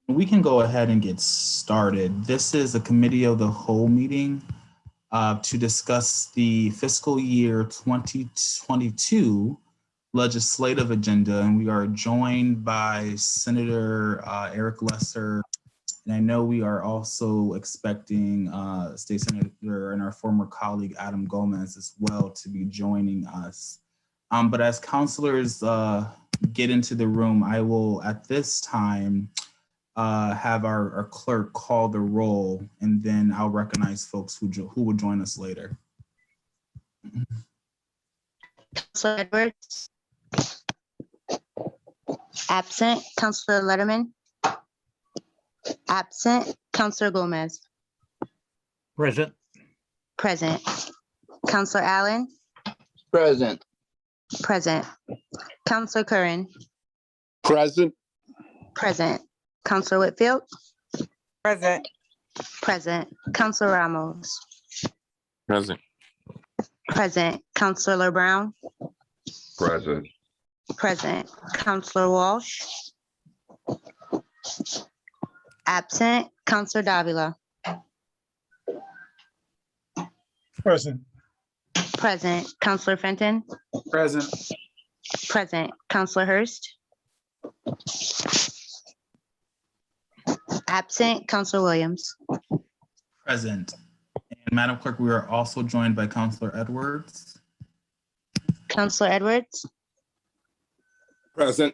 We can go ahead and get started. This is a committee of the whole meeting to discuss the fiscal year 2022 legislative agenda, and we are joined by Senator Eric Lesser, and I know we are also expecting State Senator and our former colleague Adam Gomez as well to be joining us. But as counselors get into the room, I will at this time have our clerk call the roll, and then I'll recognize folks who will join us later. Councilor Edwards. Absent. Councilor Letterman. Absent. Councilor Gomez. Present. Present. Councilor Allen. Present. Present. Councilor Curran. Present. Present. Councilor Whitfield. Present. Present. Councilor Ramos. Present. Present. Councilor Brown. Present. Present. Councilor Walsh. Absent. Councilor Davila. Present. Present. Councilor Fenton. Present. Present. Councilor Hurst. Absent. Councilor Williams. Present. And Madam Clerk, we are also joined by Councilor Edwards. Councilor Edwards. Present.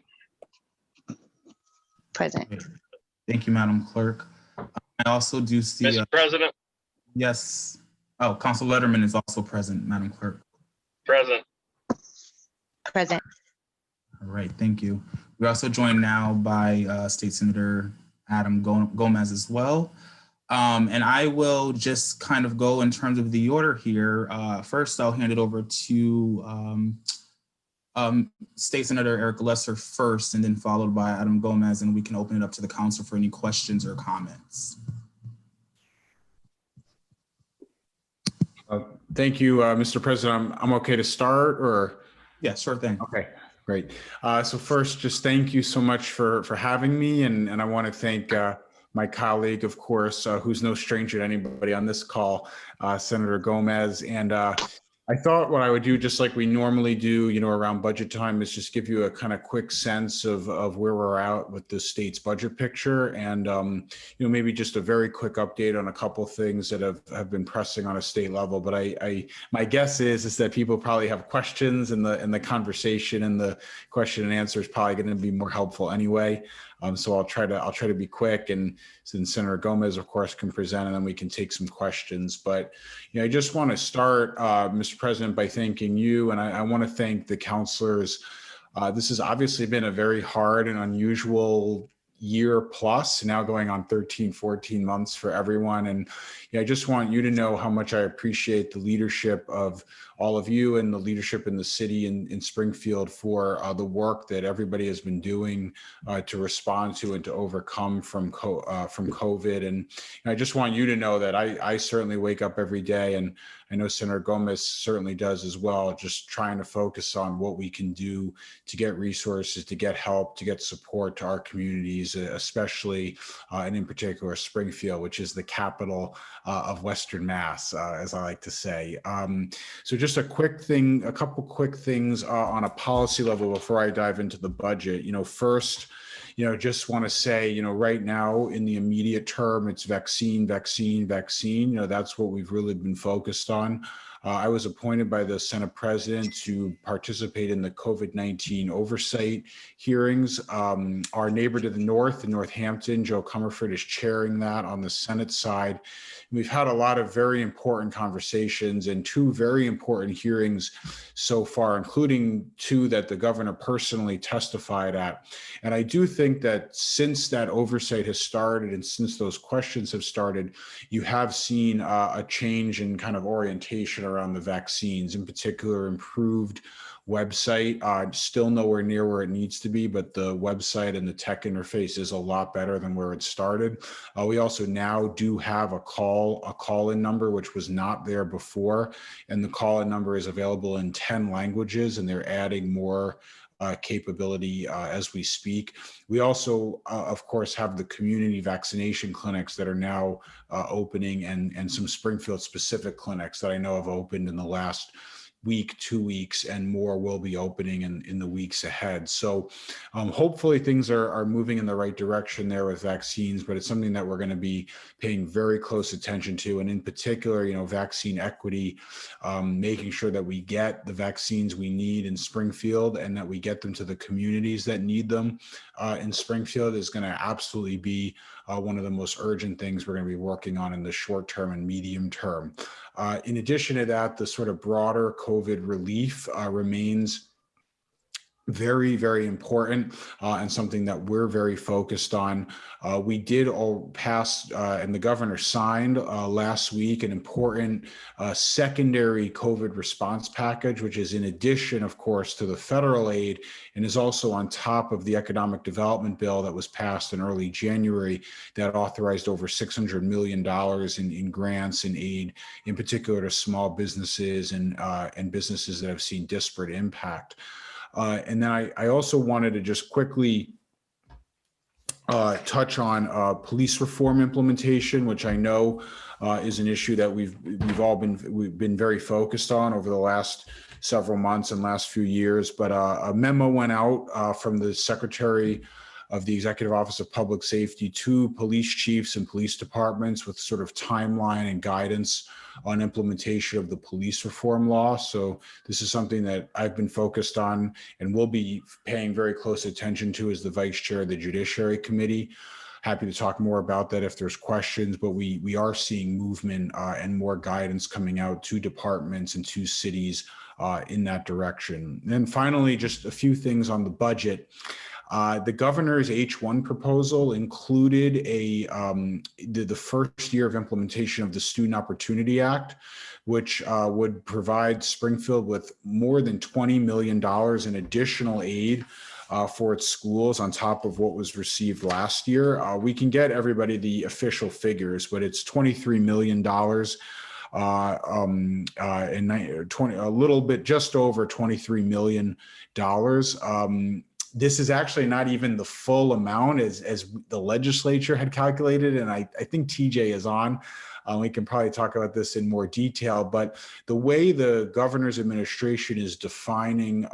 Present. Thank you, Madam Clerk. I also do see. Mr. President, Yes. Oh, Councilor Letterman is also present, Madam Clerk. present. Present. All right, thank you. We're also joined now by State Senator Adam Gomez as well. And I will just kind of go in terms of the order here. First, I'll hand it over to State Senator Eric Lesser first, and then followed by Adam Gomez, and we can open it up to the council for any questions or comments. Thank you, Mr. President. I'm okay to start, or? Yeah, sure thing. Okay, great. So first, just thank you so much for having me. And I want to thank my colleague, of course, who's no stranger to anybody on this call, Senator Gomez. And I thought what I would do, just like we normally do, around budget time, is just give you a kind of quick sense of where we're at with the state's budget picture, and maybe just a very quick update on a couple of things that have been pressing on a state level. But my guess is that people probably have questions, and the conversation and the question and answer is probably going to be more helpful anyway. So I'll try to be quick, and since Senator Gomez, of course, can present, and then we can take some questions. But I just want to start, Mr. President, by thanking you, and I want to thank the counselors. This has obviously been a very hard and unusual year plus, now going on 13, 14 months for everyone. And I just want you to know how much I appreciate the leadership of all of you and the leadership in the city in Springfield for the work that everybody has been doing to respond to and to overcome from COVID. And I just want you to know that I certainly wake up every day, and I know Senator Gomez certainly does as well, just trying to focus on what we can do to get resources, to get help, to get support to our communities, especially and in particular Springfield, which is the capital of Western Mass, as I like to say. So just a couple quick things on a policy level before I dive into the budget. First, just want to say, right now in the immediate term, it's vaccine. That's what we've really been focused on. I was appointed by the Senate President to participate in the COVID-19 oversight hearings. Our neighbor to the north in Northampton, Joe Comerford, is chairing that on the Senate side. We've had a lot of very important conversations and two very important hearings so far, including two that the governor personally testified at. And I do think that since that oversight has started and since those questions have started, you have seen a change in kind of orientation around the vaccines, in particular improved website, still nowhere near where it needs to be, but the website and the tech interface is a lot better than where it started. We also now do have a call-in number, which was not there before, and the call-in number is available in 10 languages, and they're adding more capability as we speak. We also, of course, have the community vaccination clinics that are now opening, and some Springfield specific clinics that I know have opened in the last week, 2 weeks, and more will be opening in the weeks ahead. So hopefully things are moving in the right direction there with vaccines, but it's something that we're going to be paying very close attention to. And in particular, vaccine equity, making sure that we get the vaccines we need in Springfield and that we get them to the communities that need them in Springfield is going to absolutely be one of the most urgent things we're going to be working on in the short term and medium term. In addition to that, the sort of broader COVID relief remains very, very important and something that we're very focused on. We did all pass and the governor signed last week an important secondary COVID response package, which is in addition, of course, to the federal aid and is also on top of the economic development bill that was passed in early January that authorized over $600 million in grants and aid, in particular to small businesses and businesses that have seen disparate impact. And then I also wanted to just quickly touch on police reform implementation, which I know is an issue that we've been very focused on over the last several months and last few years. But a memo went out from the Secretary of the Executive Office of Public Safety to police chiefs and police departments with sort of timeline and guidance on implementation of the police reform law. So this is something that I've been focused on and will be paying very close attention to as the vice chair of the Judiciary Committee. Happy to talk more about that if there's questions, but we are seeing movement and more guidance coming out to departments and to cities in that direction. And then finally, just a few things on the budget. The governor's H1 proposal included the first year of implementation of the Student Opportunity Act, which would provide Springfield with more than $20 million in additional aid for its schools on top of what was received last year. We can get everybody the official figures, but it's $23 million. A little bit, just over $23 million. This is actually not even the full amount as the legislature had calculated. And I think TJ is on. We can probably talk about this in more detail, but the way the governor's administration is defining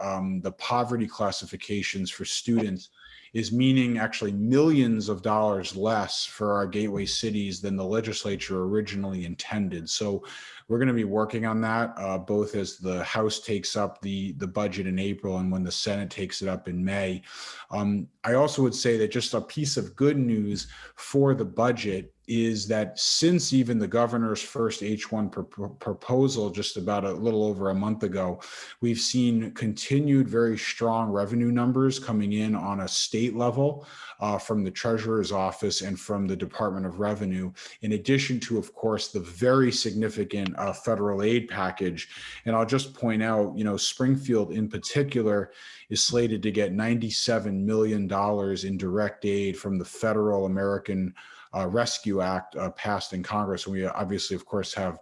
the poverty classifications for students is meaning actually millions of dollars less for our gateway cities than the legislature originally intended. So we're going to be working on that both as the House takes up the budget in April and when the Senate takes it up in May. I also would say that just a piece of good news for the budget is that since even the governor's first H1 proposal just about a little over a month ago, we've seen continued very strong revenue numbers coming in on a state level from the Treasurer's Office and from the Department of Revenue, in addition to, of course, the very significant federal aid package. And I'll just point out, Springfield in particular is slated to get $97 million in direct aid from the Federal American Rescue Act passed in Congress. And we obviously, of course, have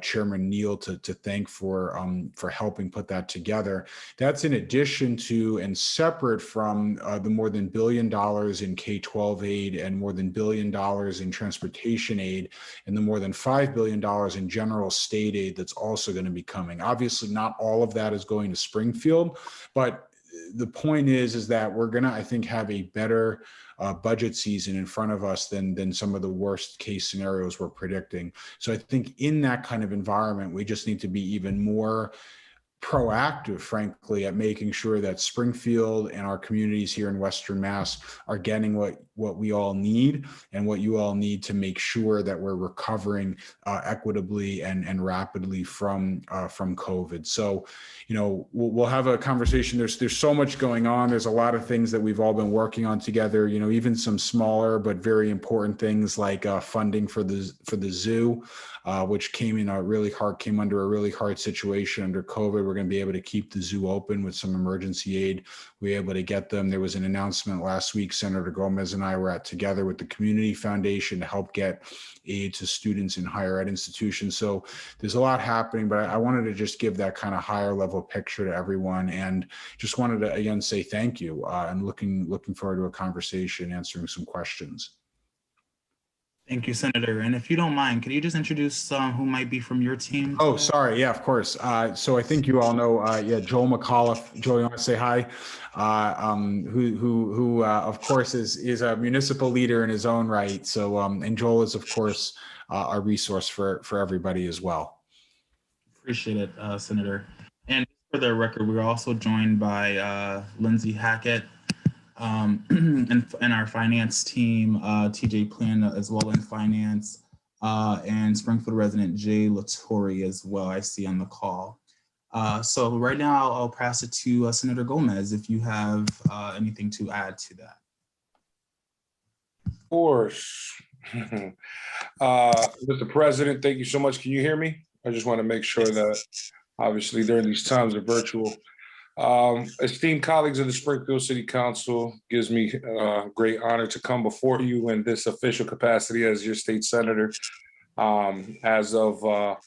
Chairman Neal to thank for helping put that together. That's in addition to and separate from the more than $1 billion in K-12 aid and more than $1 billion in transportation aid and the more than $5 billion in general state aid that's also going to be coming. Obviously, not all of that is going to Springfield, but the point is that we're going to, I think, have a better budget season in front of us than some of the worst case scenarios we're predicting. So I think in that kind of environment, we just need to be even more proactive, frankly, at making sure that Springfield and our communities here in Western Mass are getting what we all need and what you all need to make sure that we're recovering equitably and rapidly from COVID. So, we'll have a conversation. There's so much going on. There's a lot of things that we've all been working on together. Even some smaller but very important things like funding for the zoo, which came under a really hard situation under COVID. We're going to be able to keep the zoo open with some emergency aid. We were able to get them. There was an announcement last week. Senator Gomez and and I were at together with the Community Foundation to help get aid to students in higher ed institutions. So there's a lot happening, but I wanted to just give that kind of higher level picture to everyone, and just wanted to again say thank you, and looking forward to a conversation, answering some questions. Thank you, Senator. And if you don't mind, could you just introduce who might be from your team? Oh, sorry. Yeah, of course. So I think you all know, Joel McAuliffe. Joel, you want to say hi? Who of course is a municipal leader in his own right. So, and Joel is of course a resource for everybody as well. Appreciate it, Senator. And for the record, we're also joined by Lindsay Hackett, and our finance team, TJ Plan as well in finance, and Springfield resident Jay Latore as well, I see on the call. So right now I'll pass it to Senator Gomez if you have anything to add to that. Of course. Mr. President, thank you so much. Can you hear me? I just want to make sure that obviously during these times of virtual. Esteemed colleagues of the Springfield City Council, gives me great honor to come before you in this official capacity as your state senator. As of the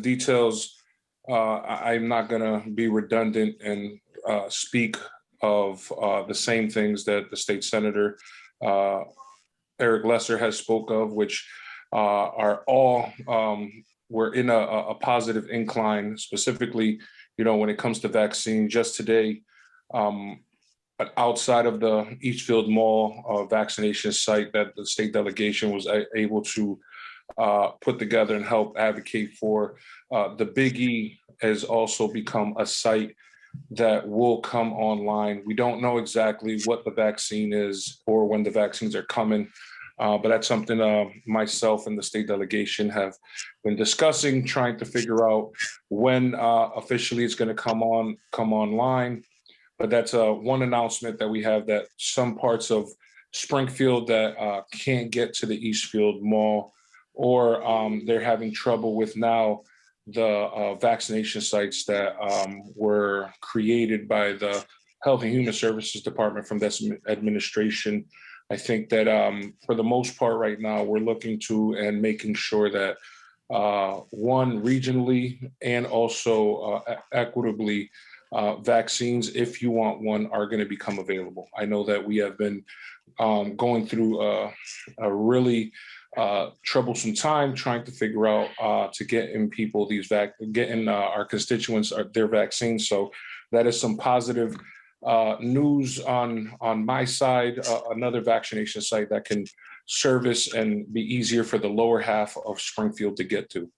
details, I'm not going to be redundant and speak of the same things that the state senator Eric Lesser has spoke of, which are all we're in a positive incline, specifically, when it comes to vaccine. Just today, outside of the Eastfield Mall vaccination site that the state delegation was able to put together and help advocate for, the Big E has also become a site that will come online. We don't know exactly what the vaccine is or when the vaccines are coming. But that's something myself and the state delegation have been discussing, trying to figure out when officially it's going to come online. But that's one announcement that we have, that some parts of Springfield that can't get to the Eastfield Mall, or they're having trouble with now the vaccination sites that were created by the Health and Human Services Department from this administration. I think that for the most part right now, we're looking to and making sure that one, regionally and also equitably, vaccines, if you want one, are going to become available. I know that we have been going through a really troublesome time trying to figure out to get in people getting our constituents their vaccines. So that is some positive news on my side, another vaccination site that can service and be easier for the lower half of Springfield to get to.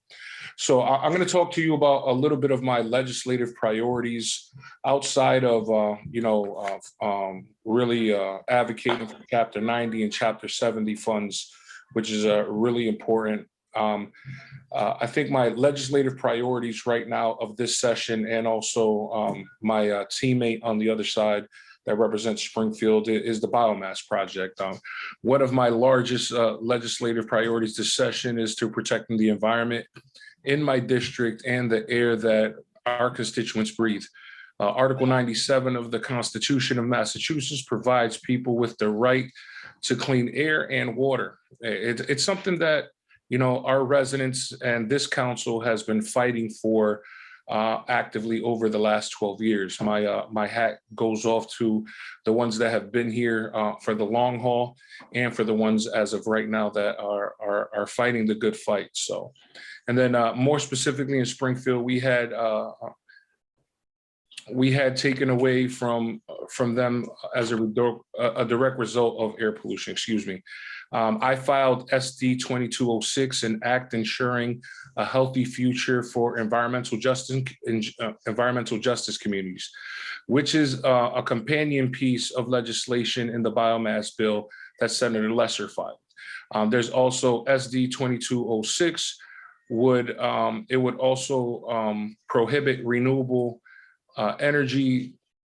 So I'm going to talk to you about a little bit of my legislative priorities outside of, really advocating for Chapter 90 and Chapter 70 funds, which is really important. I think my legislative priorities right now of this session, and also my teammate on the other side that represents Springfield, is the biomass project. One of my largest legislative priorities this session is to protecting the environment in my district and the air that our constituents breathe. Article 97 of the Constitution of Massachusetts provides people with the right to clean air and water. It's something that our residents and this council has been fighting for actively over the last 12 years. My hat goes off to the ones that have been here for the long haul, and for the ones as of right now that are fighting the good fight. So, and then more specifically in Springfield, we had taken away from them as a direct result of air pollution. Excuse me. I filed SD 2206, an act ensuring a healthy future for environmental justice communities, which is a companion piece of legislation in the biomass bill that Senator Lesser filed. There's also SD 2206 would also prohibit renewable energy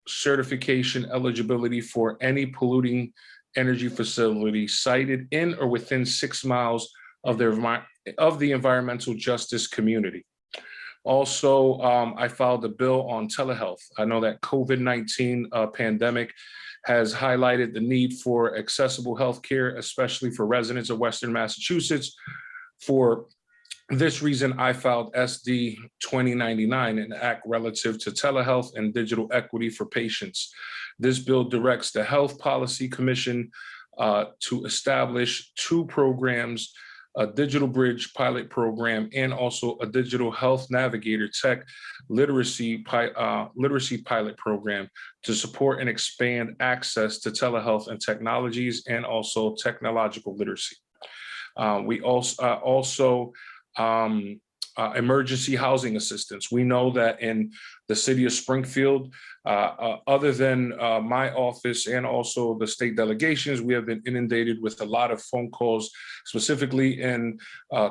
certification eligibility for any polluting energy facility sited in or within 6 miles of the environmental justice community. Also, I filed a bill on telehealth. I know that COVID-19 pandemic has highlighted the need for accessible healthcare, especially for residents of Western Massachusetts. For this reason, I filed SD 2099, an act relative to telehealth and digital equity for patients. This bill directs the Health Policy Commission to establish two programs, a digital bridge pilot program, and also a digital health navigator tech literacy pilot program to support and expand access to telehealth and technologies and also technological literacy. We also emergency housing assistance. We know that in the city of Springfield, other than my office and also the state delegations, we have been inundated with a lot of phone calls, specifically in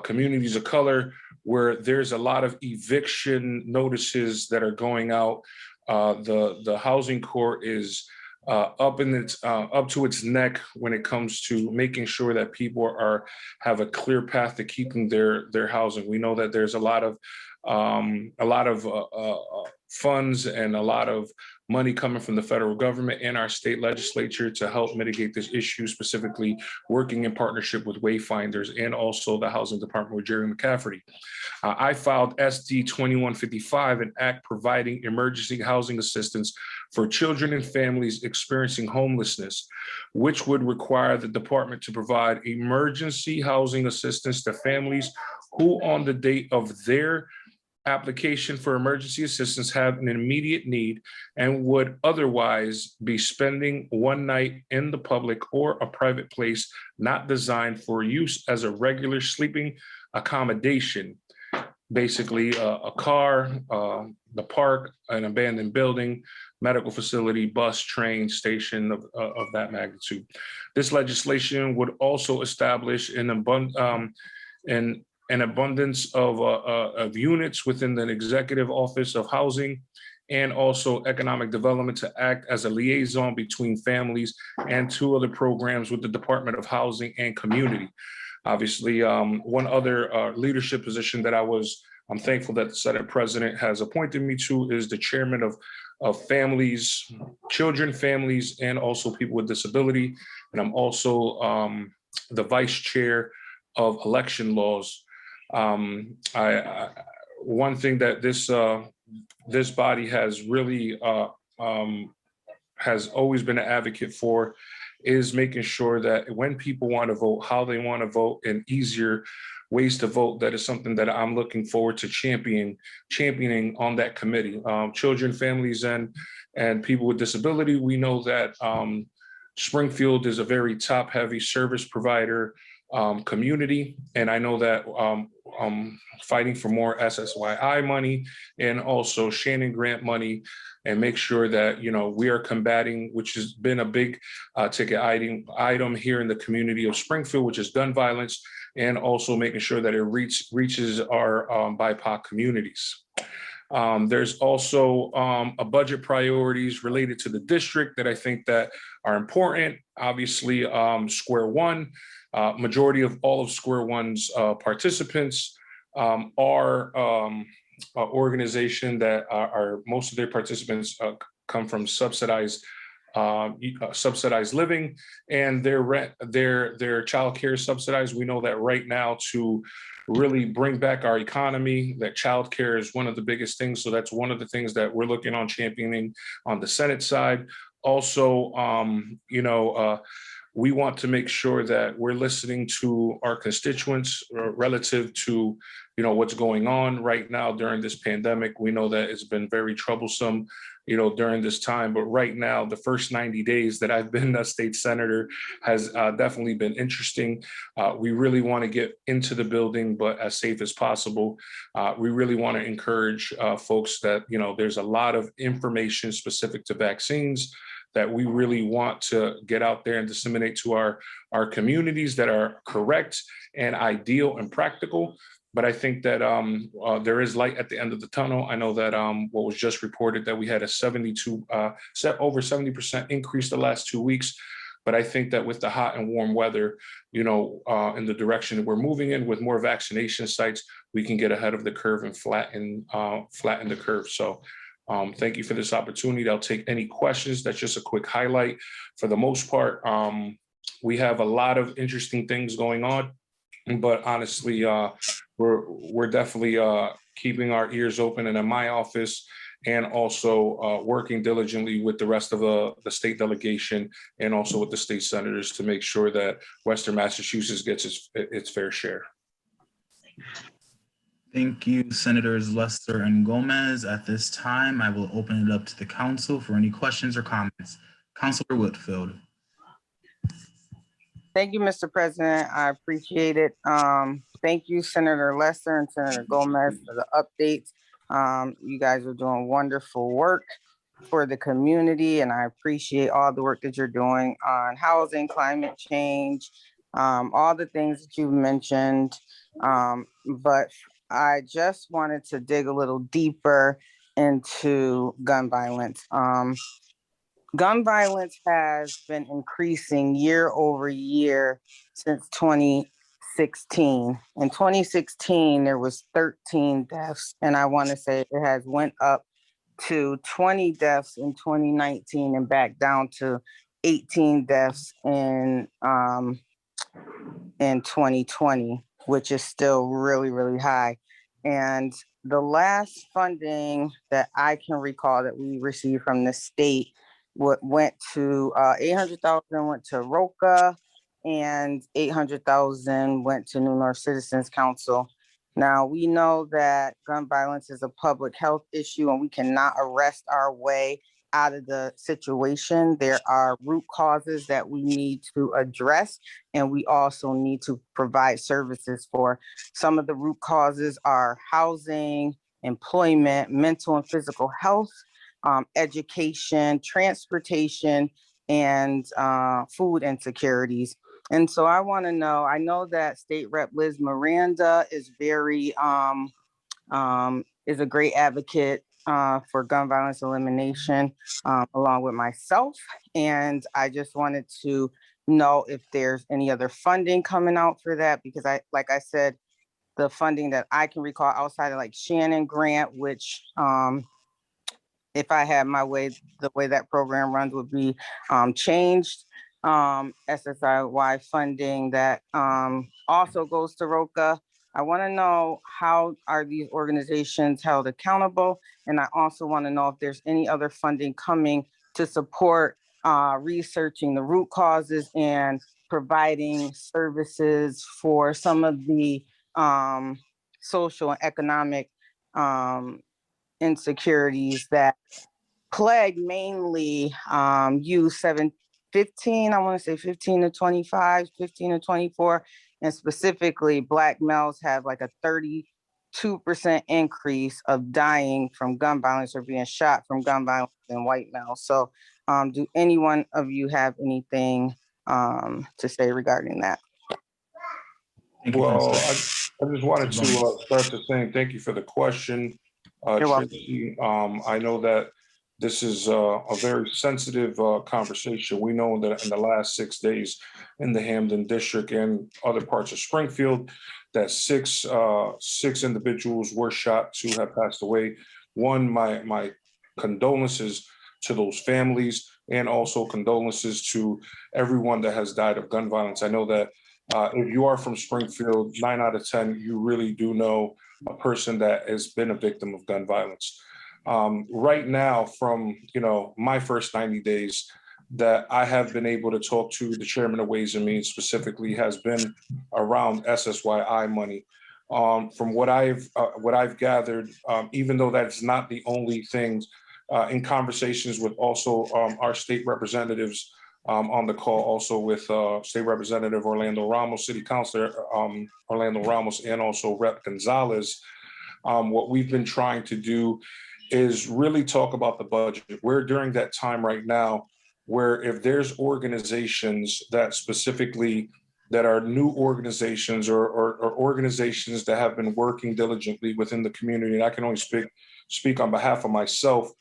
communities of color, where there's a lot of eviction notices that are going out. The housing court is up to its neck when it comes to making sure that people have a clear path to keeping their housing. We know that there's a lot of funds and a lot of money coming from the federal government and our state legislature to help mitigate this issue, specifically working in partnership with Wayfinders and also the Housing Department with Jerry McCafferty. I filed SD 2155, an act providing emergency housing assistance for children and families experiencing homelessness, which would require the department to provide emergency housing assistance to families who on the date of their application for emergency assistance have an immediate need and would otherwise be spending one night in the public or a private place not designed for use as a regular sleeping accommodation. Basically, a car, the park, an abandoned building, medical facility, bus, train station of that magnitude. This legislation would also establish an abundance of units within the Executive Office of Housing and also Economic Development to act as a liaison between families and two other programs with the Department of Housing and Community. Obviously, one other leadership position that I'm thankful that the Senate President has appointed me to is the chairman of families, children, families, and also people with disability. And I'm also the vice chair of election laws. One thing that this body has really has always been an advocate for is making sure that when people want to vote, how they want to vote, and easier ways to vote. That is something that I'm looking forward to championing on that committee. Children, families, and people with disability. We know that Springfield is a very top-heavy service provider community, and I know that fighting for more SSYI money and also Shannon Grant money, and make sure that we are combating, which has been a big ticket item here in the community of Springfield, which is gun violence, and also making sure that it reaches our BIPOC communities. There's also a budget priorities related to the district that I think that are important. Obviously, Square One, majority of all of Square One's participants are organization that are most of their participants come from subsidized living, and their rent, their child care subsidized. We know that right now, to really bring back our economy, that child care is one of the biggest things. So that's one of the things that we're looking on championing on the Senate side. Also, we want to make sure that we're listening to our constituents relative to what's going on right now during this pandemic. We know that it's been very troublesome during this time, but right now, the first 90 days that I've been a state senator has definitely been interesting. We really want to get into the building, but as safe as possible. We really want to encourage folks that there's a lot of information specific to vaccines that we really want to get out there and disseminate to our communities that are correct and ideal and practical. But I think that there is light at the end of the tunnel. I know that what was just reported that we had a over 70% increase the last 2 weeks. But I think that with the hot and warm weather, in the direction that we're moving in with more vaccination sites, we can get ahead of the curve and flatten the curve. So Thank you for this opportunity. I'll take any questions. That's just a quick highlight. For the most part, we have a lot of interesting things going on, but honestly, we're definitely keeping our ears open, and in my office, and also working diligently with the rest of the state delegation and also with the state senators to make sure that Western Massachusetts gets its fair share. Thank you, Senators Lester and Gomez. At this time, I will open it up to the council for any questions or comments. Councilor Whitfield. Thank you, Mr. President. I appreciate it. Thank you, Senator Lester and Senator Gomez, for the updates. You guys are doing wonderful work for the community, and I appreciate all the work that you're doing on housing, climate change, all the things that you've mentioned. But I just wanted to dig a little deeper into gun violence. Gun violence has been increasing year over year since 2016. In 2016, there was 13 deaths, and I want to say it has went up to 20 deaths in 2019 and back down to 18 deaths in 2020, which is still really, really high. And the last funding that I can recall that we received from the state went to 800,000 went to ROCA, and 800,000 went to New North Citizens Council. Now, we know that gun violence is a public health issue, and we cannot arrest our way out of the situation. There are root causes that we need to address, and we also need to provide services for. Some of the root causes are housing, employment, mental and physical health, education, transportation, and food insecurities. And so I want to know, I know that State Rep Liz Miranda is is a great advocate for gun violence elimination, along with myself. And I just wanted to know if there's any other funding coming out for that, because like I said, the funding that I can recall outside of like Shannon Grant, which if I had my way, the way that program runs would be changed. SSIY funding that also goes to ROCA. I want to know, how are these organizations held accountable? And I also want to know if there's any other funding coming to support researching the root causes and providing services for some of the social and economic insecurities that plague mainly youth 15, I want to say 15 to 25, 15 to 24, and specifically Black males have like a 32% increase of dying from gun violence or being shot from gun violence than white males. So do any one of you have anything to say regarding that? Thank you, Well, Councilor. I just wanted to start to saying thank you for the question, Tracy. I know that this is a very sensitive conversation. We know that in the last 6 days in the Hampden district and other parts of Springfield, that six individuals were shot, 2 have passed away. One, my condolences to those families, and also condolences to everyone that has died of gun violence. I know that if you are from Springfield, 9 out of 10, you really do know a person that has been a victim of gun violence. Right now, from my first 90 days that I have been able to talk to, the chairman of Ways and Means specifically has been around SSYI money. From what I've gathered, even though that's not the only thing, in conversations with also our state representatives on the call, also with State Representative Orlando Ramos, City Councilor Orlando Ramos, and also Rep Gonzalez, what we've been trying to do is really talk about the budget. We're during that time right now where if there's organizations that specifically that are new organizations or organizations that have been working diligently within the community, and I can only speak on behalf of myself,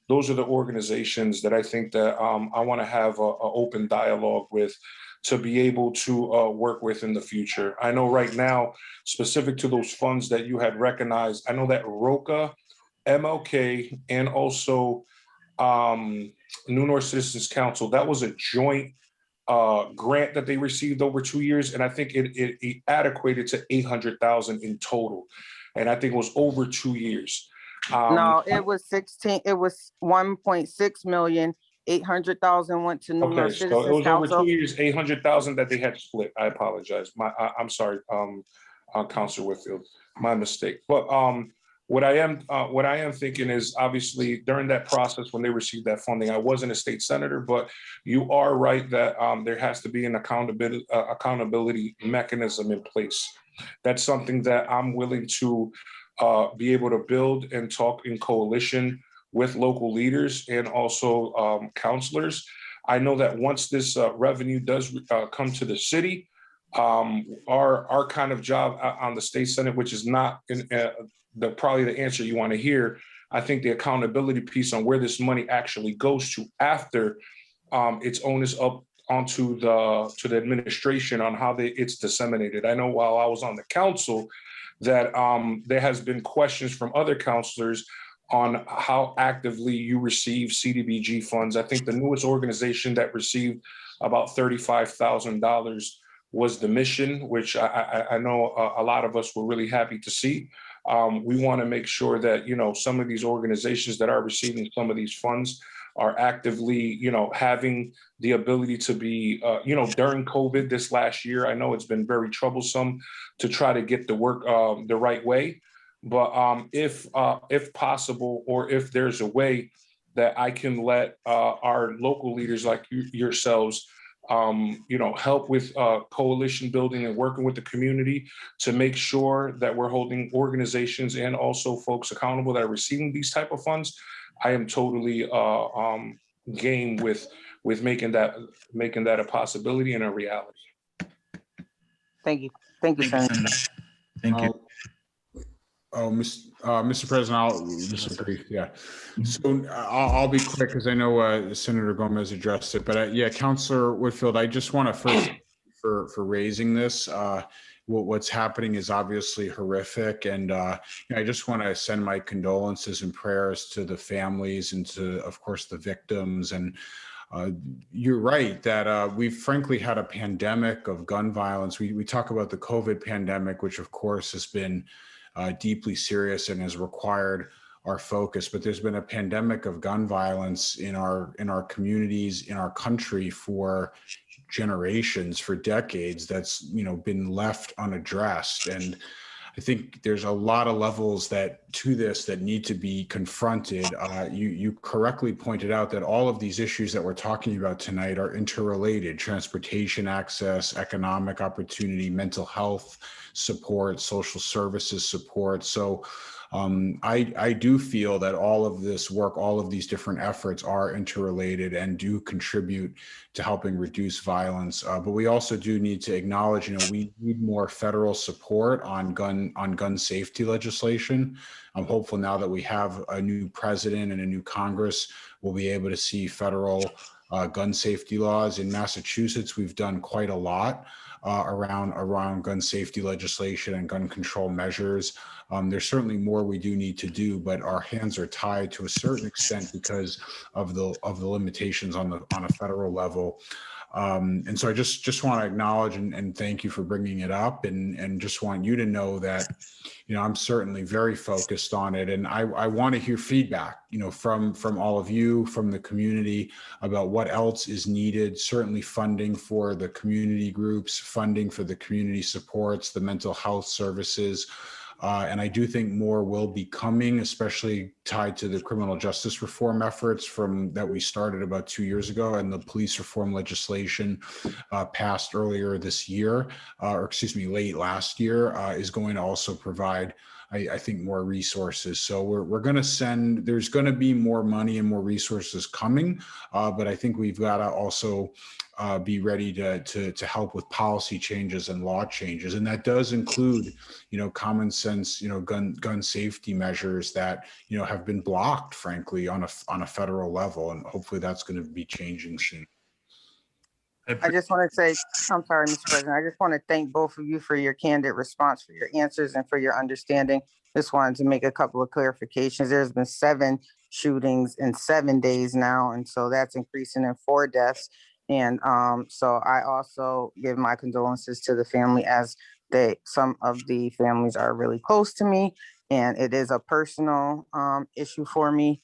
those are the organizations that I think that I want to have an open dialogue with to be able to work with in the future. I know right now, specific to those funds that you had recognized, I know that ROCA MLK, and also New North Citizens Council. That was a joint grant that they received over 2 years, and I think it adequated to 800,000 in total, and I think it was over 2 years. No, it was 16, it was 1.6 million. 800,000 went to New Okay, North so it Citizens was over 2 Council. years, 800,000 that they had split. I apologize. I'm sorry, Councilor Whitfield, my mistake. But what I am thinking is, obviously during that process when they received that funding, I wasn't a state senator, but you are right that there has to be an accountability mechanism in place. That's something that I'm willing to be able to build and talk in coalition with local leaders and also counselors. I know that once this revenue does come to the city, our kind of job on the state senate, which is not probably the answer you want to hear. I think the accountability piece on where this money actually goes to after its onus up onto the administration on how it's disseminated. I know while I was on the council that there has been questions from other counselors on how actively you receive CDBG funds. I think the newest organization that received about $35,000 was the Mission, which I know a lot of us were really happy to see. We want to make sure that, some of these organizations that are receiving some of these funds are actively, having the ability to be, during COVID this last year, I know it's been very troublesome to try to get the work the right way. But if possible, or if there's a way that I can let our local leaders like yourselves, help with coalition building and working with the community to make sure that we're holding organizations and also folks accountable that are receiving these type of funds, I am totally game with making that a possibility and a reality. Thank you. Thank you, Senator. Thank you. Mr. President, I'll just agree. Yeah. So I'll be quick because I know Senator Gomez addressed it, but yeah, Councilor Whitfield, I just want to first for raising this. What's happening is obviously horrific, and I just want to send my condolences and prayers to the families and to, of course, the victims. And you're right that we've frankly had a pandemic of gun violence. We talk about the COVID pandemic, which of course has been deeply serious and has required our focus, but there's been a pandemic of gun violence in our communities, in our country for generations, for decades, that's been left unaddressed. And I think there's a lot of levels to this that need to be confronted. You correctly pointed out that all of these issues that we're talking about tonight are interrelated: transportation access, economic opportunity, mental health support, social services support. So I do feel that all of this work, all of these different efforts are interrelated and do contribute to helping reduce violence. But we also do need to acknowledge, we need more federal support on gun safety legislation. I'm hopeful now that we have a new president and a new Congress, we'll be able to see federal gun safety laws. In Massachusetts, we've done quite a lot around gun safety legislation and gun control measures. There's certainly more we do need to do, but our hands are tied to a certain extent because of the limitations on a federal level. And so I just want to acknowledge and thank you for bringing it up, and just want you to know that, I'm certainly very focused on it. And I want to hear feedback, from all of you, from the community, about what else is needed. Certainly funding for the community groups, funding for the community supports, the mental health services. And I do think more will be coming, especially tied to the criminal justice reform efforts that we started about 2 years ago, and the police reform legislation passed earlier this year, late last year, is going to also provide, I think, more resources. So we're going to there's going to be more money and more resources coming, but I think we've got to also be ready to help with policy changes and law changes. And that does include, common sense, gun safety measures that, have been blocked, frankly, on a federal level. And hopefully that's going to be changing soon. I just want to say, I'm sorry, Mr. President, I just want to thank both of you for your candid response, for your answers, and for your understanding. Just wanted to make a couple of clarifications. There's been 7 shootings in 7 days now, and so that's increasing in 4 deaths. And so I also give my condolences to the family, as some of the families are really close to me, and it is a personal issue for me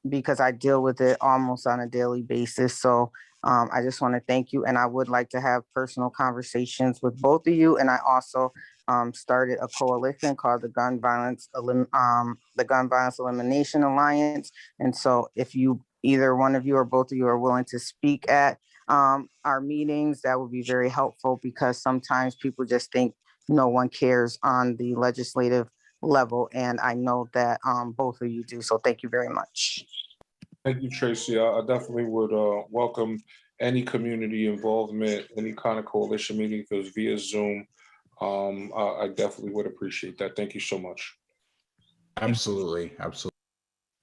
because I deal with it almost on a daily basis. So I just want to thank you, and I would like to have personal conversations with both of you. And I also started a coalition called the Gun Violence Elimination Alliance. And so, if you either one of you or both of you are willing to speak at our meetings, that would be very helpful, because sometimes people just think no one cares on the legislative level, and I know that both of you do. So, thank you very much. Thank you, Tracy. I definitely would welcome any community involvement, any kind of coalition meeting, if it was via Zoom. I definitely would appreciate that. Thank you so much. Absolutely. Absolutely.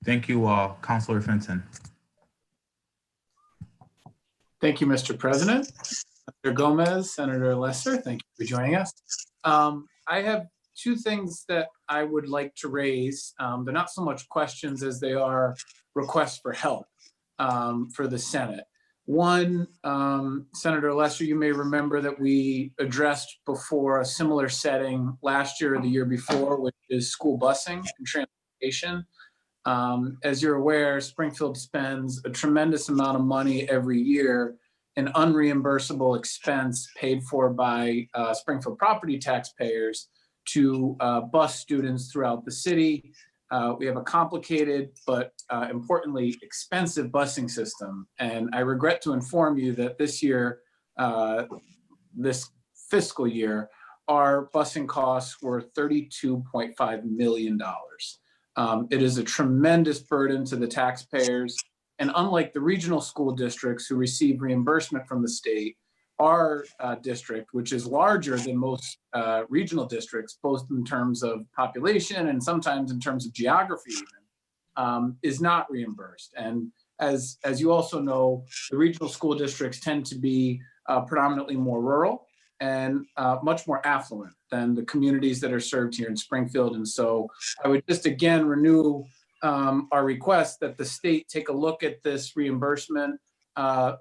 Thank you all. Councilor Fenton. Thank you, Mr. President. Senator Gomez, Senator Lesser, thank you for joining us. I have 2 things that I would like to raise. They're not so much questions as they are requests for help for the Senate. One, Senator Lesser, you may remember that we addressed before a similar setting last year or the year before, which is school busing and transportation. As you're aware, Springfield spends a tremendous amount of money every year in unreimbursable expense paid for by Springfield property taxpayers to bus students throughout the city. We have a complicated but importantly expensive busing system. And I regret to inform you that this year, this fiscal year, our busing costs were $32.5 million. It is a tremendous burden to the taxpayers. And unlike the regional school districts who receive reimbursement from the state, our district, which is larger than most regional districts, both in terms of population and sometimes in terms of geography even, is not reimbursed. And as you also know, the regional school districts tend to be predominantly more rural and much more affluent than the communities that are served here in Springfield. And so I would just again renew our request that the state take a look at this reimbursement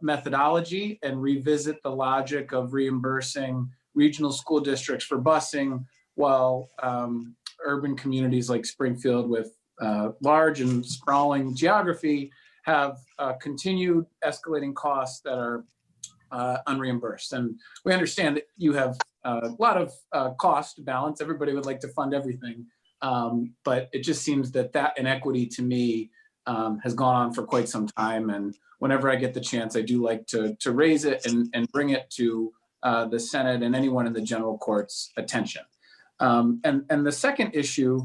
methodology and revisit the logic of reimbursing regional school districts for busing, while urban communities like Springfield with large and sprawling geography have continued escalating costs that are unreimbursed. And we understand that you have a lot of cost to balance. Everybody would like to fund everything. But it just seems that inequity to me has gone on for quite some time. And whenever I get the chance, I do like to raise it and bring it to the Senate and anyone in the general court's attention. And the second issue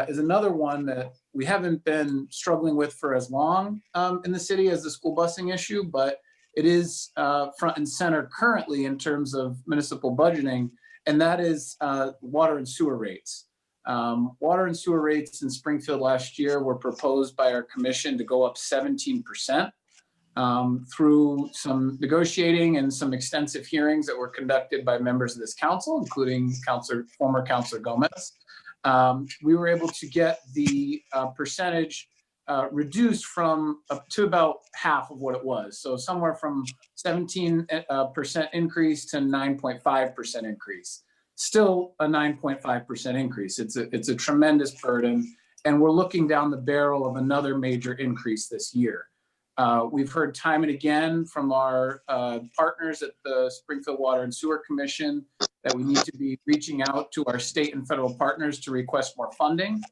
is another one that we haven't been struggling with for as long in the city as the school busing issue, but it is front and center currently in terms of municipal budgeting, and that is water and sewer rates. Water and sewer rates in Springfield last year were proposed by our commission to go up 17% through some negotiating and some extensive hearings that were conducted by members of this council, including former Councilor Gomez. We were able to get the percentage reduced from up to about half of what it was. So somewhere from 17% increase to 9.5% increase. Still a 9.5% increase. It's a tremendous burden, and we're looking down the barrel of another major increase this year. We've heard time and again from our partners at the Springfield Water and Sewer Commission that we need to be reaching out to our state and federal partners to request more funding.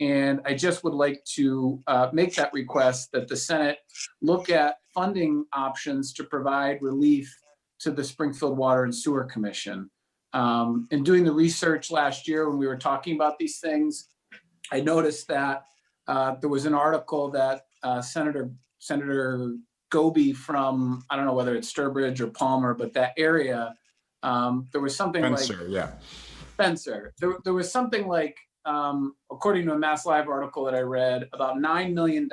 And I just would like to make that request that the Senate look at funding options to provide relief to the Springfield Water and Sewer Commission. In doing the research last year when we were talking about these things, I noticed that there was an article that Senator Goby from, I don't know whether it's Sturbridge or Palmer, but that area, there was something Spencer, like yeah. Spencer. There was something like according to a Mass Live article that I read, about $9 million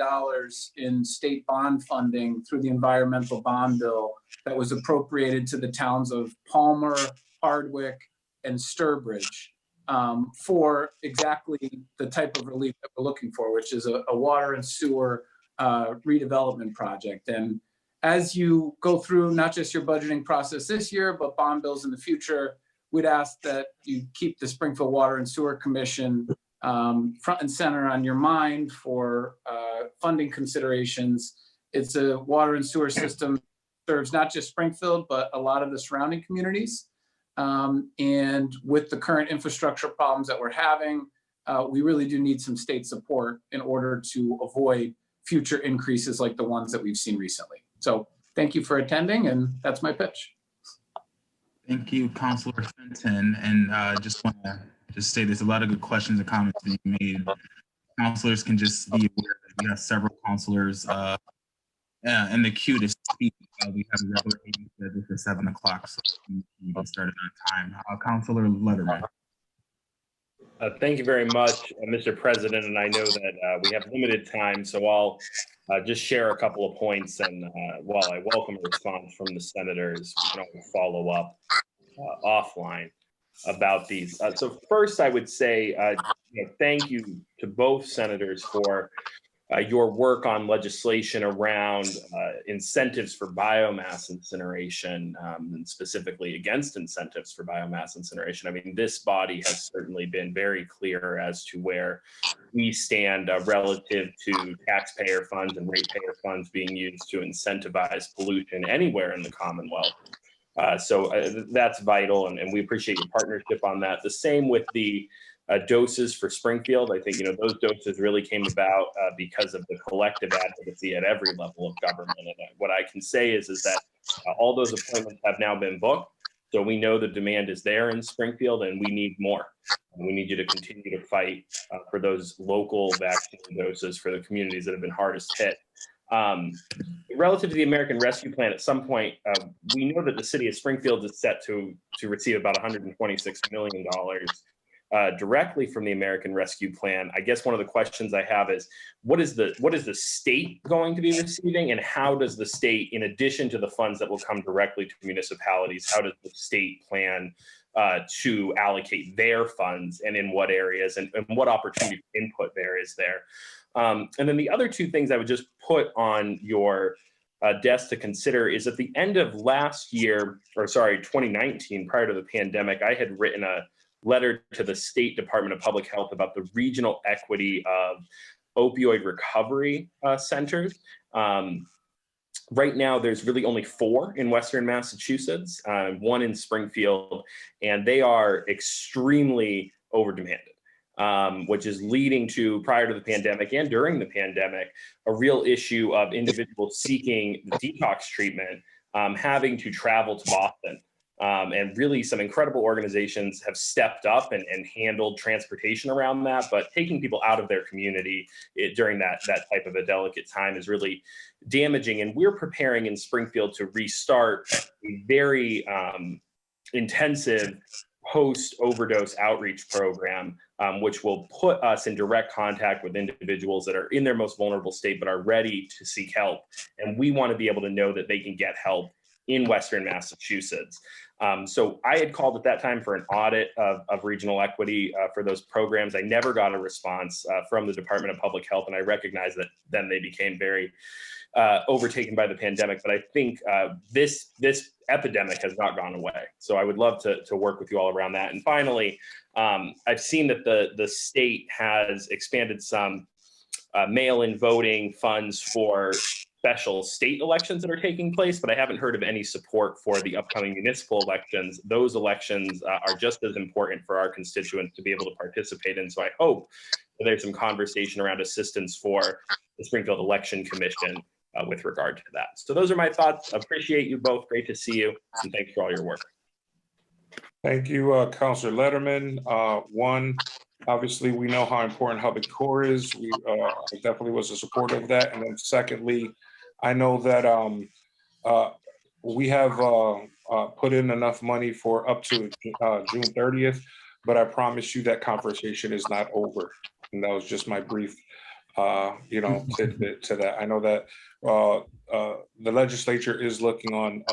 in state bond funding through the environmental bond bill that was appropriated to the towns of Palmer, Hardwick, and Sturbridge for exactly the type of relief that we're looking for, which is a water and sewer redevelopment project. And as you go through not just your budgeting process this year, but bond bills in the future, we'd ask that you keep the Springfield Water and Sewer Commission front and center on your mind for funding considerations. It's a water and sewer system that serves not just Springfield, but a lot of the surrounding communities. And with the current infrastructure problems that we're having, we really do need some state support in order to avoid future increases like the ones that we've seen recently. So thank you for attending, and that's my pitch. Thank you, Councilor Fenton. And just want to say there's a lot of good questions and comments being made. Councilors can just be aware that we have several councilors in the queue to speak. We have a regular meeting scheduled for 7 o'clock, so we can get started on time. Councilor Letterman. Thank you very much, Mr. President. And I know that we have limited time, so I'll just share a couple of points. And while I welcome a response from the senators, we can always follow up offline about these. So first, I would say thank you to both senators for your work on legislation around incentives for biomass incineration, and specifically against incentives for biomass incineration. I mean, this body has certainly been very clear as to where we stand relative to taxpayer funds and ratepayer funds being used to incentivize pollution anywhere in the Commonwealth. So that's vital, and we appreciate your partnership on that. The same with the doses for Springfield. I think, those doses really came about because of the collective advocacy at every level of government. And what I can say is that all those appointments have now been booked. So we know the demand is there in Springfield, and we need more. And we need you to continue to fight for those local vaccine doses for the communities that have been hardest hit. Relative to the American Rescue Plan, at some point, we know that the city of Springfield is set to receive about $126 million directly from the American Rescue Plan. I guess one of the questions I have is, what is the state going to be receiving, and how does the state, in addition to the funds that will come directly to municipalities, how does the state plan to allocate their funds, and in what areas, and what opportunity for input there is there? And then the other two things I would just put on your desk to consider is at the end of last year, 2019, prior to the pandemic, I had written a letter to the State Department of Public Health about the regional equity of opioid recovery centers. Right now, there's really only 4 in Western Massachusetts, 1 in Springfield, and they are extremely over-demanded, which is leading to, prior to the pandemic and during the pandemic, a real issue of individuals seeking detox treatment, having to travel to Boston. And really some incredible organizations have stepped up and handled transportation around that, but taking people out of their community during that type of a delicate time is really damaging. And we're preparing in Springfield to restart a very intensive post-overdose outreach program, which will put us in direct contact with individuals that are in their most vulnerable state but are ready to seek help. And we want to be able to know that they can get help in Western Massachusetts. So I had called at that time for an audit of regional equity for those programs. I never got a response from the Department of Public Health, and I recognize that then they became very overtaken by the pandemic. But I think this epidemic has not gone away. So I would love to work with you all around that. And finally, I've seen that the state has expanded some mail-in voting funds for special state elections that are taking place, but I haven't heard of any support for the upcoming municipal elections. Those elections are just as important for our constituents to be able to participate in. So I hope that there's some conversation around assistance for the Springfield Election Commission with regard to that. So those are my thoughts. Appreciate you both. Great to see you. And thanks for all your work. Thank you, Councilor Letterman. One, obviously, we know how important Public Core is. I definitely was a supporter of that. And then secondly, I know that we have put in enough money for up to June 30th. but I promise you that conversation is not over. And that was just my brief, tidbit to that. I know that the legislature is looking on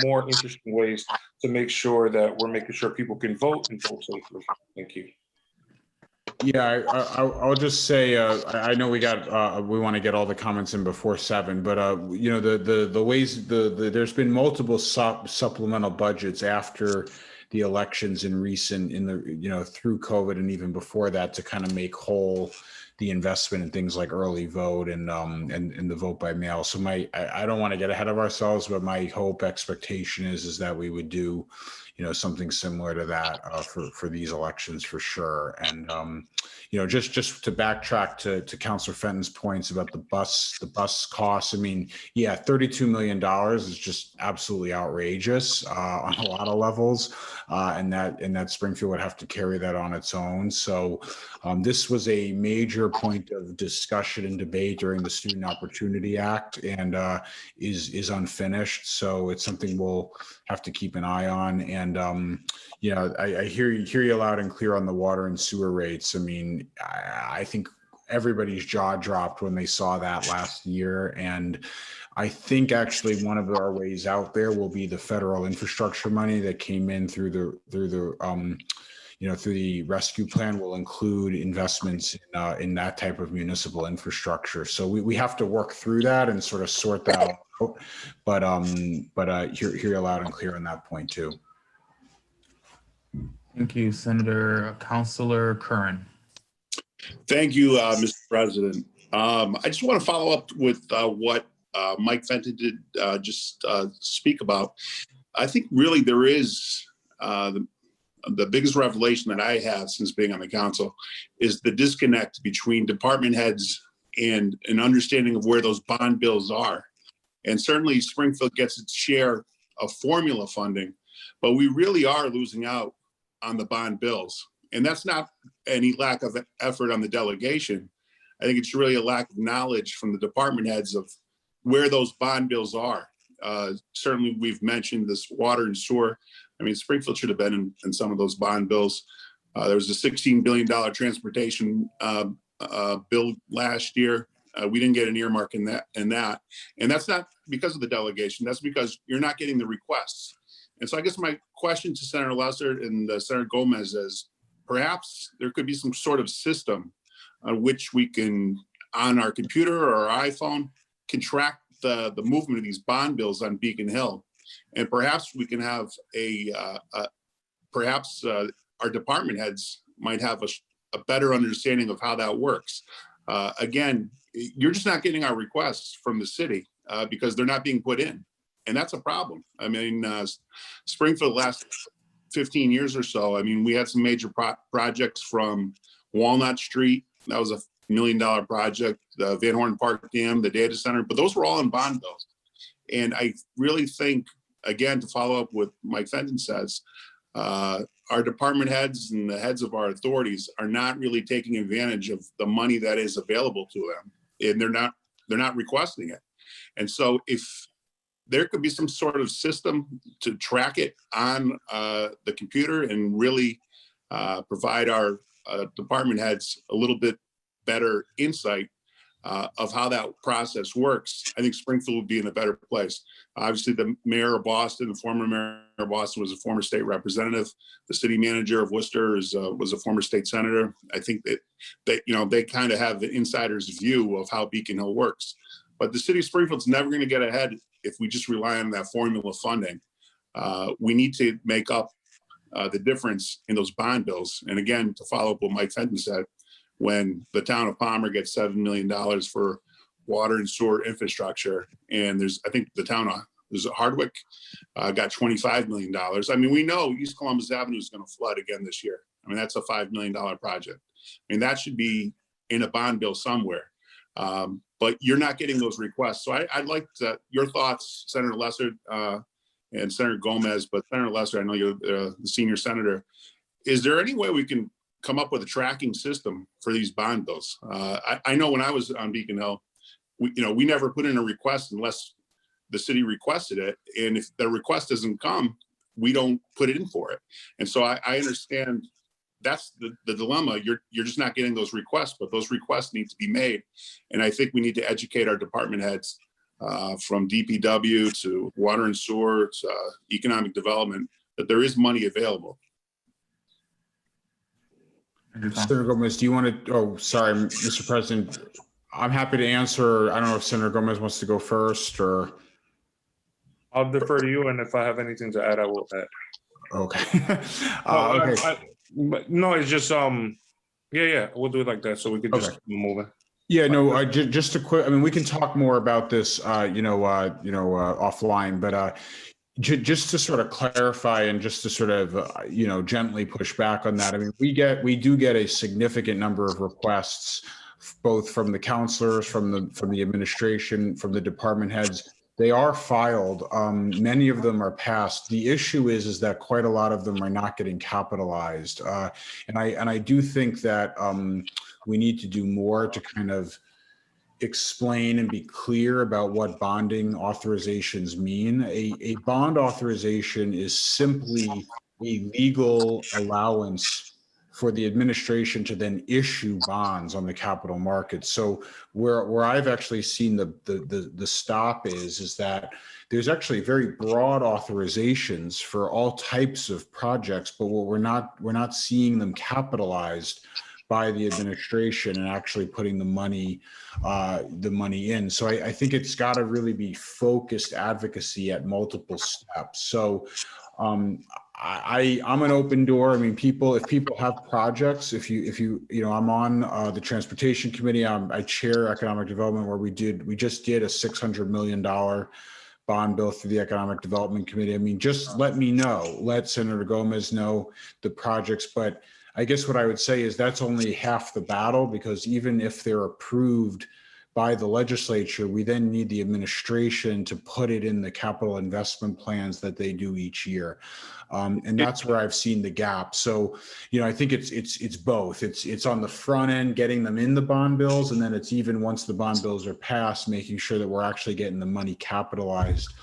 more interesting ways to make sure that we're making sure people can vote and vote safely. Thank you. Yeah, I'll just say, I know we want to get all the comments in before 7, but the ways there's been multiple supplemental budgets after the elections through COVID and even before that to kind of make whole the investment in things like early vote and the vote by mail. So I don't want to get ahead of ourselves, but my expectation is that we would do something similar to that for these elections for sure. And just to backtrack to Councilor Fenton's points about the bus costs. I mean, yeah, $32 million is just absolutely outrageous on a lot of levels, and that Springfield would have to carry that on its own. So this was a major point of discussion and debate during the Student Opportunity Act, and is unfinished. So it's something we'll have to keep an eye on. And I hear you loud and clear on the water and sewer rates. I mean, I think everybody's jaw dropped when they saw that last year. And I think actually one of our ways out there will be the federal infrastructure money that came in through the rescue plan will include investments in that type of municipal infrastructure. So we have to work through that and sort of sort that out. But hear you loud and clear on that point too. Thank you, Senator. Councilor Curran. Thank you, Mr. President. I just want to follow up with what Mike Fenton did just speak about. I think really there is the biggest revelation that I have since being on the council is the disconnect between department heads and an understanding of where those bond bills are. And certainly Springfield gets its share of formula funding, but we really are losing out on the bond bills. And that's not any lack of effort on the delegation. I think it's really a lack of knowledge from the department heads of where those bond bills are. Certainly we've mentioned this water and sewer. I mean, Springfield should have been in some of those bond bills. There was a $16 billion transportation bill last year. We didn't get an earmark in that. And that's not because of the delegation. That's because you're not getting the requests. And so I guess my question to Senator Lesser and Senator Gomez is perhaps there could be some sort of system on which we can, on our computer or our iPhone, can track the movement of these bond bills on Beacon Hill. And perhaps we can have our department heads might have a better understanding of how that works. Again, you're just not getting our requests from the city because they're not being put in. And that's a problem. I mean, Springfield last 15 years or so, I mean, we had some major projects from Walnut Street. That was $1 million project, the Van Horn Park Dam, the data center, but those were all in bond bills. And I really think, again, to follow up what Mike Fenton says, our department heads and the heads of our authorities are not really taking advantage of the money that is available to them, and they're not requesting it. And so if there could be some sort of system to track it on the computer and really provide our department heads a little bit better insight of how that process works, I think Springfield would be in a better place. Obviously, the mayor of Boston, the former mayor of Boston, was a former state representative. The city manager of Worcester was a former state senator. I think that they kind of have the insider's view of how Beacon Hill works. But the city of Springfield's never going to get ahead if we just rely on that formula funding. We need to make up the difference in those bond bills. And again, to follow up what Mike Fenton said, when the town of Palmer gets $7 million for water and sewer infrastructure, and I think the town of Hardwick got $25 million. I mean, we know East Columbus Avenue is going to flood again this year. I mean, that's a $5 million project. I mean, that should be in a bond bill somewhere. But you're not getting those requests. So I'd like your thoughts, Senator Lesser and Senator Gomez, but Senator Lesser, I know you're the senior senator. Is there any way we can come up with a tracking system for these bond bills? I know when I was on Beacon Hill, we never put in a request unless the city requested it. And if the request doesn't come, we don't put it in for it. And so I understand that's the dilemma. You're just not getting those requests, but those requests need to be made. And I think we need to educate our department heads from DPW to water and sewer to economic development that there is money available. Senator Gomez, do you want to, oh, sorry, Mr. President, I'm happy to answer. I don't know if Senator Gomez wants to go first or. I'll defer to you, and if I have anything to add, I will add. Okay. Okay. No, it's just, yeah, we'll do it like that, so we can just keep moving. Yeah, no, just a quick, I mean, we can talk more about this, offline, but just to sort of clarify and just to sort of, gently push back on that. I mean, we do get a significant number of requests, both from the counselors, from the administration, from the department heads. They are filed. Many of them are passed. The issue is that quite a lot of them are not getting capitalized. And I do think that we need to do more to kind of explain and be clear about what bonding authorizations mean. A bond authorization is simply a legal allowance for the administration to then issue bonds on the capital markets. So where I've actually seen the stop is that there's actually very broad authorizations for all types of projects, but what we're not seeing them capitalized by the administration and actually putting the money in. So I think it's got to really be focused advocacy at multiple steps. So I'm an open door. I mean, if people have projects, I'm on the transportation committee. I chair economic development, where we just did a $600 million bond bill through the economic development committee. I mean, just let Senator Gomez know the projects. But I guess what I would say is that's only half the battle, because even if they're approved by the legislature, we then need the administration to put it in the capital investment plans that they do each year. And that's where I've seen the gap. So, I think it's both. It's on the front end, getting them in the bond bills, and then it's even once the bond bills are passed, making sure that we're actually getting the money capitalized,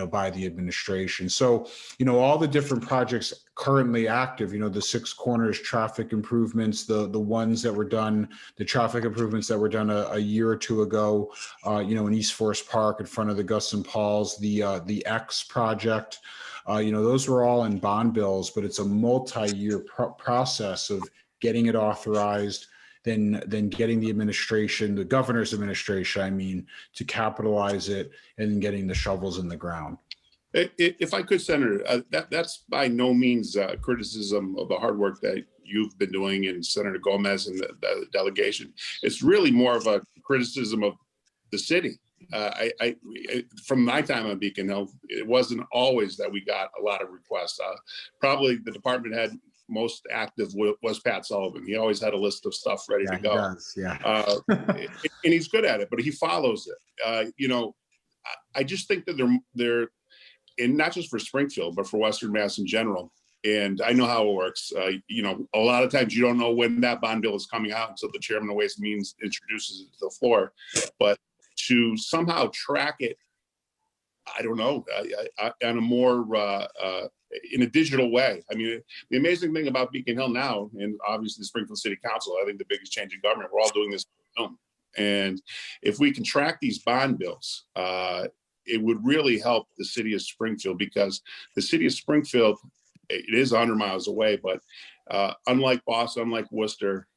by the administration. So, all the different projects currently active, the Six Corners traffic improvements, the ones that were done, the traffic improvements that were done a year or two ago, in East Forest Park in front of the Gus and Paul's, the X project, those were all in bond bills, but it's a multi-year process of getting it authorized, then getting the administration, the governor's administration, to capitalize it, and then getting the shovels in the ground. If I could, Senator, that's by no means criticism of the hard work that you've been doing, and Senator Gomez and the delegation. It's really more of a criticism of the city. From my time on Beacon Hill, it wasn't always that we got a lot of requests. Probably the department head most active was Pat Sullivan. He always had a list of stuff ready to go. And he's good at it, but he follows it. I just think that they're, and not just for Springfield, but for Western Mass in general. And I know how it works. A lot of times you don't know when that bond bill is coming out until the chairman of Ways and Means introduces it to the floor. But to somehow track it, I don't know, on a more, in a digital way. I mean, the amazing thing about Beacon Hill now, and obviously the Springfield City Council, I think the biggest change in government, we're all doing this on film. And if we can track these bond bills, it would really help the city of Springfield, because the city of Springfield, it is 100 miles away, but unlike Boston, unlike Worcester,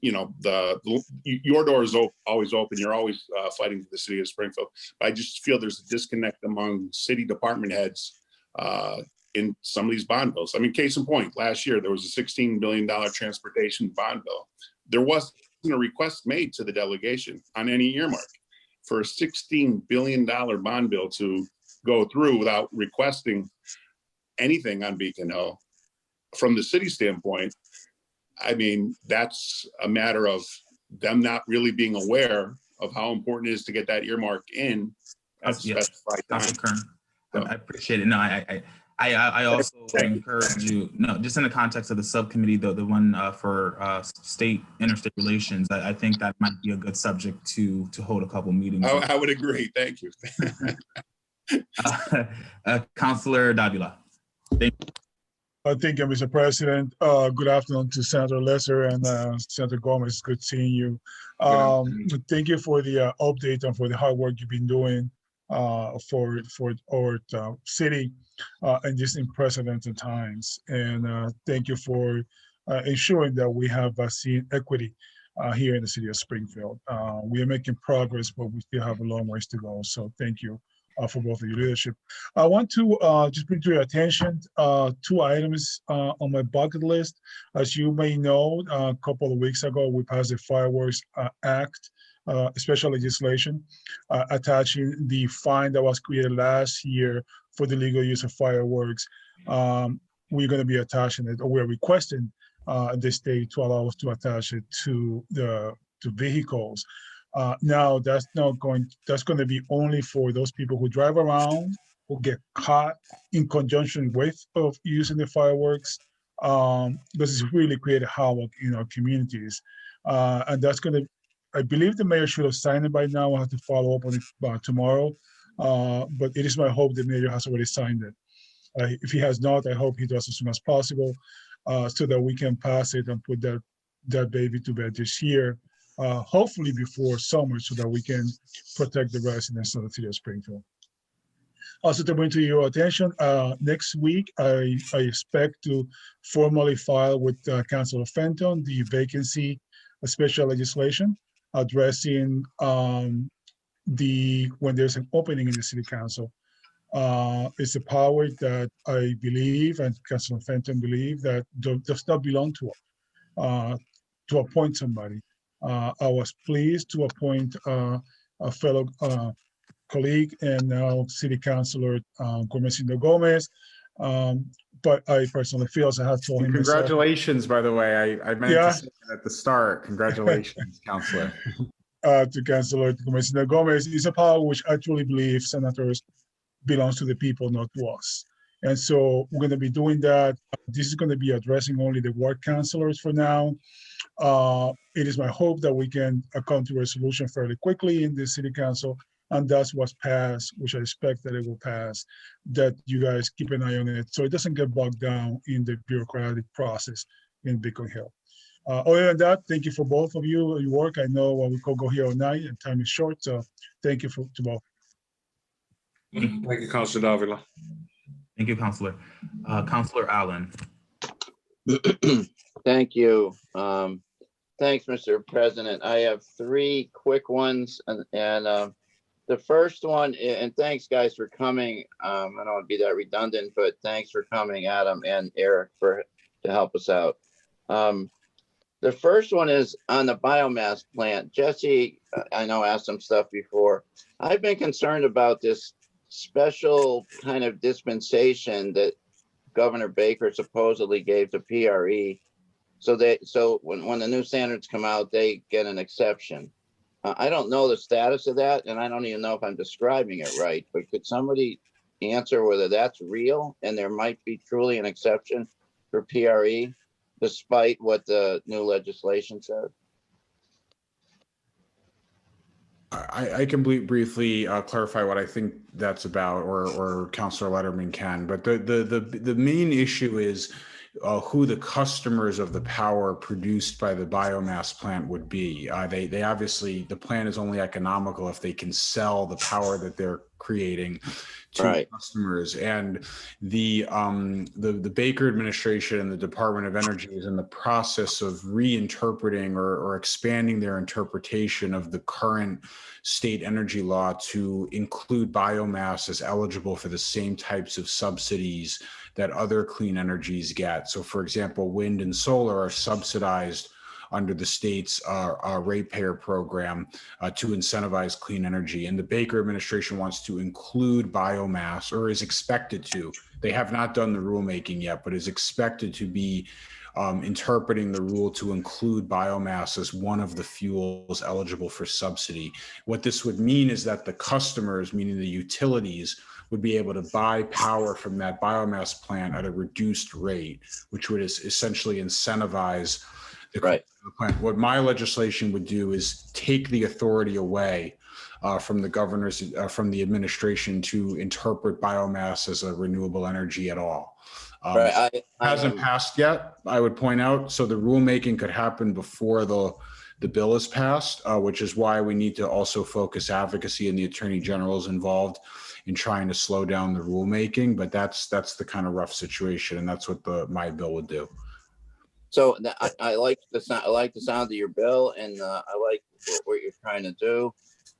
your door is always open. You're always fighting for the city of Springfield. But I just feel there's a disconnect among city department heads in some of these bond bills. I mean, case in point, last year there was a $16 billion transportation bond bill. There wasn't a request made to the delegation on any earmark for a $16 billion bond bill to go through without requesting anything on Beacon Hill. From the city standpoint, I mean, that's a matter of them not really being aware of how important it is to get that earmark in at specified time. I appreciate it. No, I also encourage you, just in the context of the subcommittee, the one for interstate relations, I think that might be a good subject to hold a couple meetings. I would agree. Thank you. Councilor Davila. Thank you, Mr. President. Good afternoon to Senator Lesser and Senator Gomez. Good seeing you. Thank you for the update and for the hard work you've been doing for our city in these unprecedented times. And thank you for ensuring that we have seen equity here in the city of Springfield. We are making progress, but we still have a long ways to go. So thank you for both of your leadership. I want to just bring to your attention 2 items on my bucket list. As you may know, a couple of weeks ago, we passed the Fireworks Act, special legislation attaching the fine that was created last year for the legal use of fireworks. We're going to be attaching it, or we're requesting the state to allow us to attach it to vehicles. Now that's going to be only for those people who drive around, who get caught in conjunction with of using the fireworks, because it's really created havoc in our communities. And that's going to, I believe the mayor should have signed it by now. I'll have to follow up on it tomorrow. But it is my hope the mayor has already signed it. If he has not, I hope he does as soon as possible, so that we can pass it and put that baby to bed this year. Hopefully before summer, so that we can protect the residents of the city of Springfield. Also, to bring to your attention, next week, I expect to formally file with Councilor Fenton the vacancy special legislation addressing when there's an opening in the city council. It's a power that I believe, and Councilor Fenton believe, that does not belong to us to appoint somebody. I was pleased to appoint a fellow colleague and now City Councilor Gomez. But I personally feel, as I have told him. Congratulations, by the way. I meant to say that at the start. Congratulations, Councilor. To Councilor Gomez. It's a power which I truly believe senators belongs to the people, not to us. And so we're going to be doing that. This is going to be addressing only the ward councilors for now. It is my hope that we can come to a solution fairly quickly in the city council, and that's what's passed, which I expect that it will pass, that you guys keep an eye on it so it doesn't get bogged down in the bureaucratic process in Beacon Hill. Other than that, thank you for both of you, your work. I know we could go here all night and time is short, so thank you to both. Thank you, Councilor Davila. Thank you, Councilor. Councilor Allen. Thank you. Thanks, Mr. President. I have 3 quick ones, and the first one, and thanks guys for coming. I don't want to be that redundant, but thanks for coming, Adam and Eric, to help us out. The first one is on the biomass plant. Jesse, I know, asked some stuff before. I've been concerned about this special kind of dispensation that Governor Baker supposedly gave to PRE. So when the new standards come out, they get an exception. I don't know the status of that, and I don't even know if I'm describing it right, but could somebody answer whether that's real and there might be truly an exception for PRE, despite what the new legislation says? I can briefly clarify what I think that's about, or Councilor Letterman can, but the main issue is who the customers of the power produced by the biomass plant would be. They obviously, the plant is only economical if they can sell the power that they're creating to customers. And the Baker administration and the Department of Energy is in the process of reinterpreting or expanding their interpretation of the current state energy law to include biomass as eligible for the same types of subsidies that other clean energies get. So for example, wind and solar are subsidized under the state's ratepayer program to incentivize clean energy. And the Baker administration wants to include biomass, or is expected to. They have not done the rulemaking yet, but is expected to be interpreting the rule to include biomass as one of the fuels eligible for subsidy. What this would mean is that the customers, meaning the utilities, would be able to buy power from that biomass plant at a reduced rate, which would essentially incentivize the plant. What my legislation would do is take the authority away from the governors, from the administration to interpret biomass as a renewable energy at all. Right. Hasn't passed yet, I would point out. So the rulemaking could happen before the bill is passed, which is why we need to also focus advocacy, and the Attorney General is involved in trying to slow down the rulemaking. But that's the kind of rough situation, and that's what my bill would do. So I like the sound. I like the sound of your bill, and I like what you're trying to do.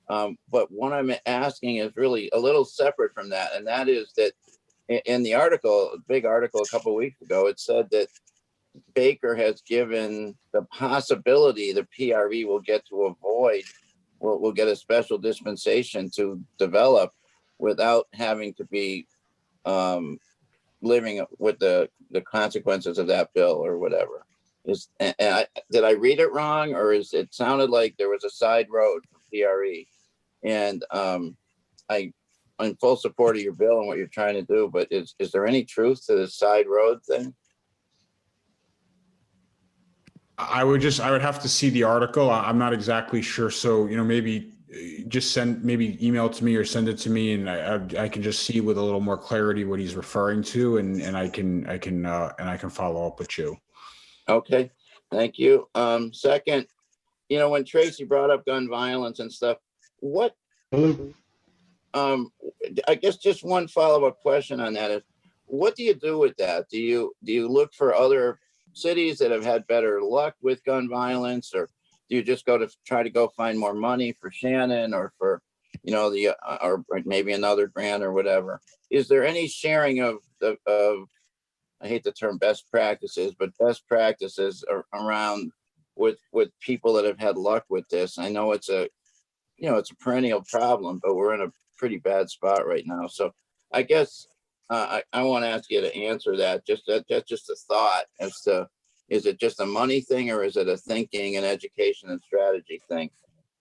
But what I'm asking is really a little separate from that, and that is that in the article, a big article a couple of weeks ago, it said that Baker has given the possibility the PRE will get to avoid, will get a special dispensation to develop without having to be living with the consequences of that bill or whatever. Did I read it wrong, or it sounded like there was a side road for PRE? And I'm in full support of your bill and what you're trying to do, but is there any truth to the side road thing? I would have to see the article. I'm not exactly sure. So, maybe just maybe email it to me or send it to me, and I can just see with a little more clarity what he's referring to, and I can follow up with you. Okay, thank you. Second, when Tracy brought up gun violence and stuff, I guess just one follow-up question on that is, what do you do with that? Do you look for other cities that have had better luck with gun violence, or do you just try to go find more money for Shannon, or for or maybe another grant or whatever? Is there any sharing of I hate the term best practices, but best practices around with people that have had luck with this? I know it's a perennial problem, but we're in a pretty bad spot right now. So I guess I want to ask you to answer that. That's just a thought as to, is it just a money thing, or is it a thinking and education and strategy thing?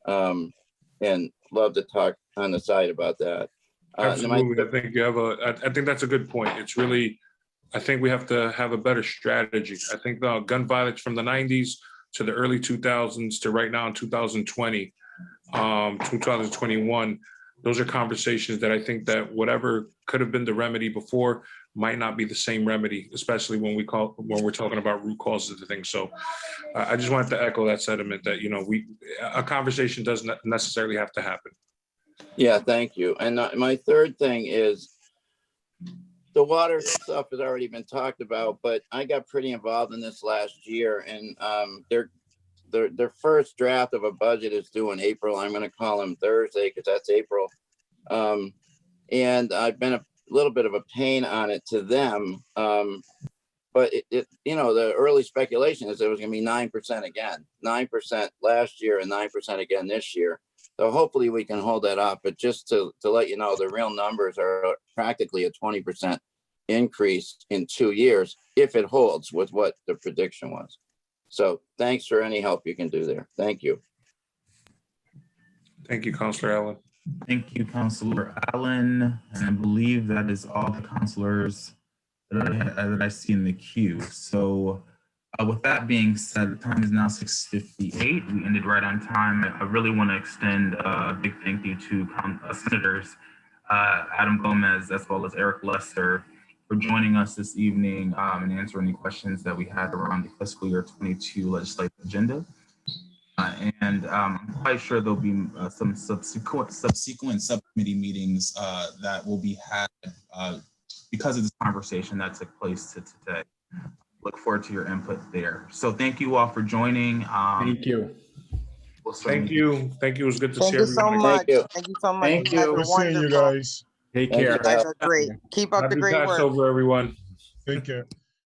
And love to talk on the side about that. Absolutely. I think that's a good point. It's really, I think we have to have a better strategy. I think the gun violence from the 90s to the early 2000s to right now in 2020, 2021, those are conversations that I think that whatever could have been the remedy before might not be the same remedy, especially when we're talking about root causes of the thing. So I just wanted to echo that sentiment that, a conversation doesn't necessarily have to happen. Yeah, thank you. And my third thing is, the water stuff has already been talked about, but I got pretty involved in this last year, and their first draft of a budget is due in April. I'm going to call him Thursday because that's April. And I've been a little bit of a pain on it to them. But the early speculation is it was going to be 9% again, 9% last year and 9% again this year. So hopefully we can hold that up. But just to let you know, the real numbers are practically a 20% increase in 2 years if it holds with what the prediction was. So thanks for any help you can do there. Thank you. Thank you, Councilor Allen. Thank you, Councilor Allen. And I believe that is all the councilors that I see in the queue. So with that being said, the time is now 6:58. We ended right on time. I really want to extend a big thank you to Senators Adam Gomez as well as Eric Lesser for joining us this evening and answering any questions that we had around the fiscal year 22 legislative agenda. And I'm quite sure there'll be some subsequent subcommittee meetings that will be had because of this conversation that took place today. Look forward to your input there. So thank you all for joining. Thank you. Thank you. Thank you. It was good to see Thank you so everybody. much. Thank you. Thank you so much. Thank You guys you. are Good seeing you wonderful. guys. Take Thank care. you. You guys are great. Keep up the Happy great work. Passover, everyone. Take care.